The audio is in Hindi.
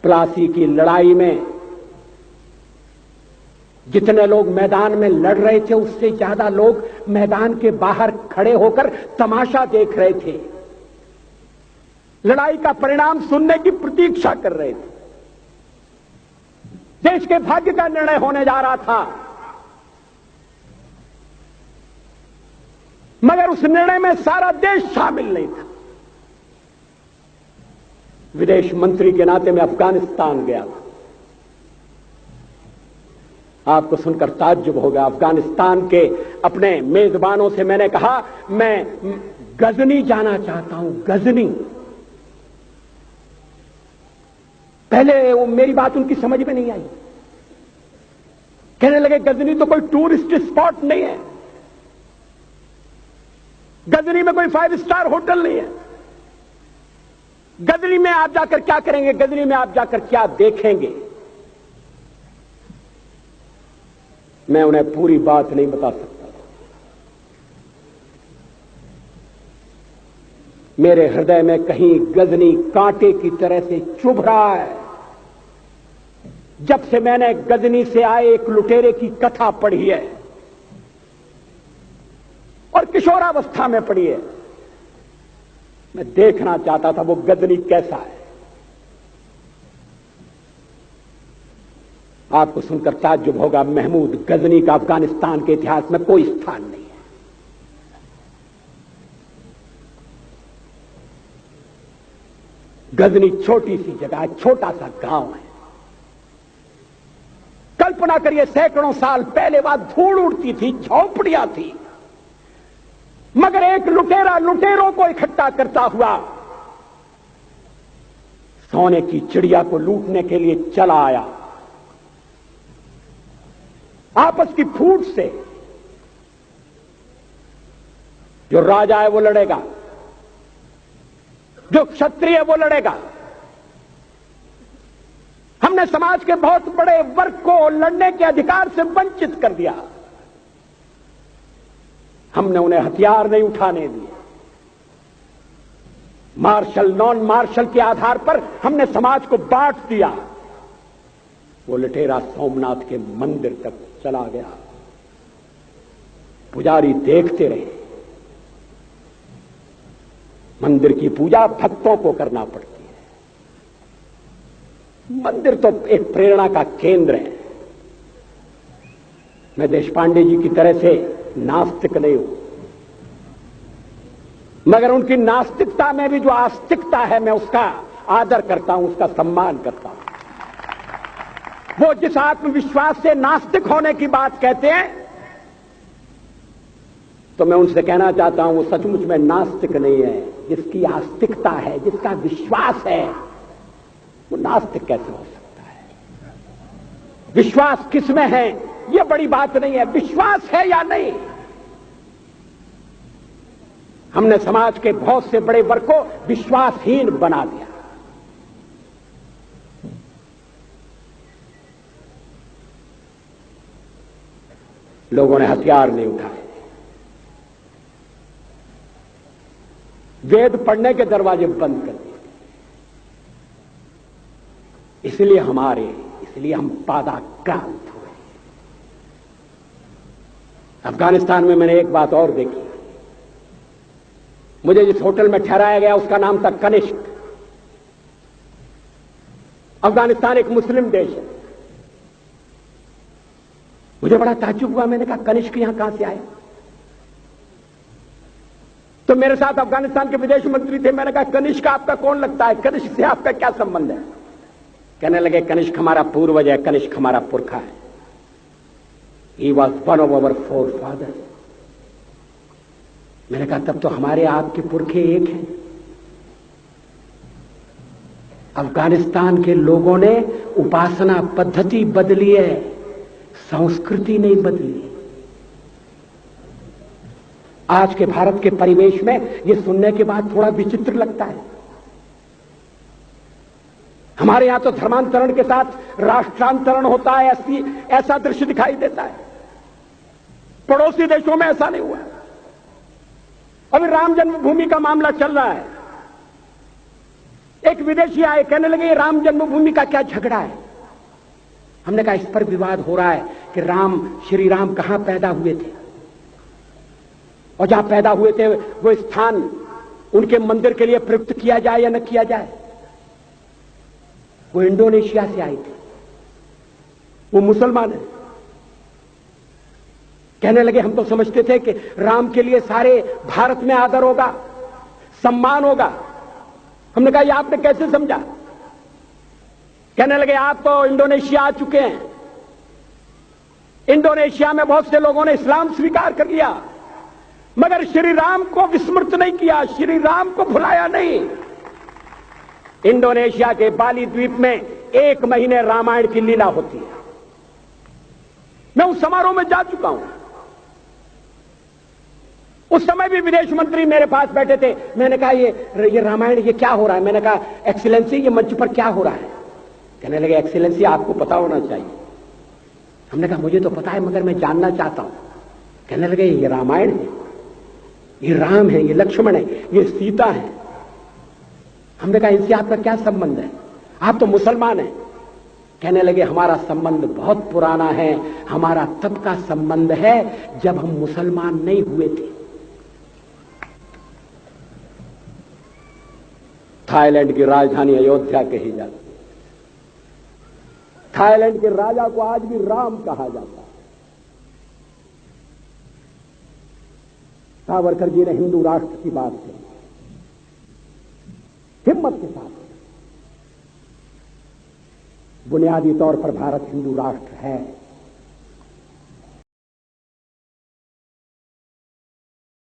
प्लासी की लड़ाई में जितने लोग मैदान में लड़ रहे थे उससे ज्यादा लोग मैदान के बाहर खड़े होकर तमाशा देख रहे थे, लड़ाई का परिणाम सुनने की प्रतीक्षा कर रहे थे। देश के भाग्य का निर्णय होने जा रहा था, मगर उस निर्णय में सारा देश शामिल नहीं था। विदेश मंत्री के नाते मैं अफगानिस्तान गया था। आपको सुनकर ताज्जुब होगा, अफगानिस्तान के अपने मेजबानों से मैंने कहा मैं गजनी जाना चाहता हूं, गजनी। पहले वो मेरी बात उनकी समझ में नहीं आई, कहने लगे गजनी तो कोई टूरिस्ट स्पॉट नहीं है, गजनी में कोई 5 स्टार होटल नहीं है, गजनी में आप जाकर क्या करेंगे, गजनी में आप जाकर क्या देखेंगे। मैं उन्हें पूरी बात नहीं बता सकता था। मेरे हृदय में कहीं गजनी कांटे की तरह से चुभ रहा है। जब से मैंने गजनी से आए एक लुटेरे की कथा पढ़ी है और किशोरावस्था में पढ़ी है, मैं देखना चाहता था वो गजनी कैसा है। आपको सुनकर ताज्जुब होगा, महमूद गजनी का अफगानिस्तान के इतिहास में कोई स्थान नहीं है। गजनी छोटी सी जगह है, छोटा सा गांव है। कल्पना करिए सैकड़ों साल पहले वहां धूल उड़ती थी, झोंपड़ियां थी, मगर एक लुटेरा लुटेरों को इकट्ठा करता हुआ सोने की चिड़िया को लूटने के लिए चला आया। आपस की फूट से जो राजा है वो लड़ेगा, जो क्षत्रिय है वो लड़ेगा। हमने समाज के बहुत बड़े वर्ग को लड़ने के अधिकार से वंचित कर दिया। हमने उन्हें हथियार नहीं उठाने दिए। मार्शल नॉन मार्शल के आधार पर हमने समाज को बांट दिया। वो लुटेरा सोमनाथ के मंदिर तक चला गया। पुजारी देखते रहे। मंदिर की पूजा भक्तों को करना पड़ती है। मंदिर तो एक प्रेरणा का केंद्र है। मैं देशपांडे जी की तरह से नास्तिक नहीं हूं, मगर उनकी नास्तिकता में भी जो आस्तिकता है मैं उसका आदर करता हूं, उसका सम्मान करता हूं। वो जिस आत्मविश्वास से नास्तिक होने की बात कहते हैं, तो मैं उनसे कहना चाहता हूं वो सचमुच में नास्तिक नहीं है। जिसकी आस्तिकता है, जिसका विश्वास है, वो नास्तिक कैसे हो सकता है। विश्वास किसमें है यह बड़ी बात नहीं है, विश्वास है या नहीं। हमने समाज के बहुत से बड़े वर्ग को विश्वासहीन बना दिया। लोगों ने हथियार नहीं उठाए। वेद पढ़ने के दरवाजे बंद कर दिए। इसलिए हम पादाक्रांत हुए। अफगानिस्तान में मैंने एक बात और देखी। मुझे जिस होटल में ठहराया गया उसका नाम था कनिष्क। अफगानिस्तान एक मुस्लिम देश है। मुझे बड़ा ताज्जुब हुआ। मैंने कहा कनिष्क यहां कहां से आए। तो मेरे साथ अफगानिस्तान के विदेश मंत्री थे। मैंने कहा कनिष्क आपका कौन लगता है, कनिष्क से आपका क्या संबंध है। कहने लगे कनिष्क हमारा पूर्वज है, कनिष्क हमारा पुरखा है। He was one of our four father. मैंने कहा तब तो हमारे आपके पुरखे एक हैं। अफगानिस्तान के लोगों ने उपासना पद्धति बदली है, संस्कृति नहीं बदली। आज के भारत के परिवेश में यह सुनने के बाद थोड़ा विचित्र लगता है। हमारे यहां तो धर्मांतरण के साथ राष्ट्रांतरण होता है, ऐसा दृश्य दिखाई देता है। पड़ोसी देशों में ऐसा नहीं हुआ। अभी राम जन्मभूमि का मामला चल रहा है। एक विदेशी आए, कहने लगे राम जन्मभूमि का क्या झगड़ा है। हमने कहा इस पर विवाद हो रहा है कि श्री राम कहां पैदा हुए थे, और जहां पैदा हुए थे वो स्थान उनके मंदिर के लिए प्रयुक्त किया जाए या न किया जाए। वो इंडोनेशिया से आए थे, वो मुसलमान है। कहने लगे हम तो समझते थे कि राम के लिए सारे भारत में आदर होगा, सम्मान होगा। हमने कहा ये आपने कैसे समझा। कहने लगे आप तो इंडोनेशिया आ चुके हैं, इंडोनेशिया में बहुत से लोगों ने इस्लाम स्वीकार कर लिया, मगर श्री राम को विस्मृत नहीं किया, श्री राम को भुलाया नहीं। इंडोनेशिया के बाली द्वीप में 1 महीने रामायण की लीला होती है। मैं उस समारोह में जा चुका हूं। उस समय भी विदेश मंत्री मेरे पास बैठे थे। मैंने कहा ये रामायण ये क्या हो रहा है। मैंने कहा एक्सीलेंसी ये मंच पर क्या हो रहा है। कहने लगे एक्सीलेंसी आपको पता होना चाहिए। हमने कहा मुझे तो पता है मगर मैं जानना चाहता हूं। कहने लगे ये रामायण है, ये राम है, ये लक्ष्मण है, ये सीता है। हमने कहा इनसे आपका क्या संबंध है, आप तो मुसलमान हैं। कहने लगे हमारा संबंध बहुत पुराना है, हमारा तब का संबंध है जब हम मुसलमान नहीं हुए थे। थाईलैंड की राजधानी अयोध्या कही जाती है। थाईलैंड के राजा को आज भी राम कहा जाता है। सावरकर जी ने हिंदू राष्ट्र की बात की, हिम्मत के साथ। बुनियादी तौर पर भारत हिंदू राष्ट्र है,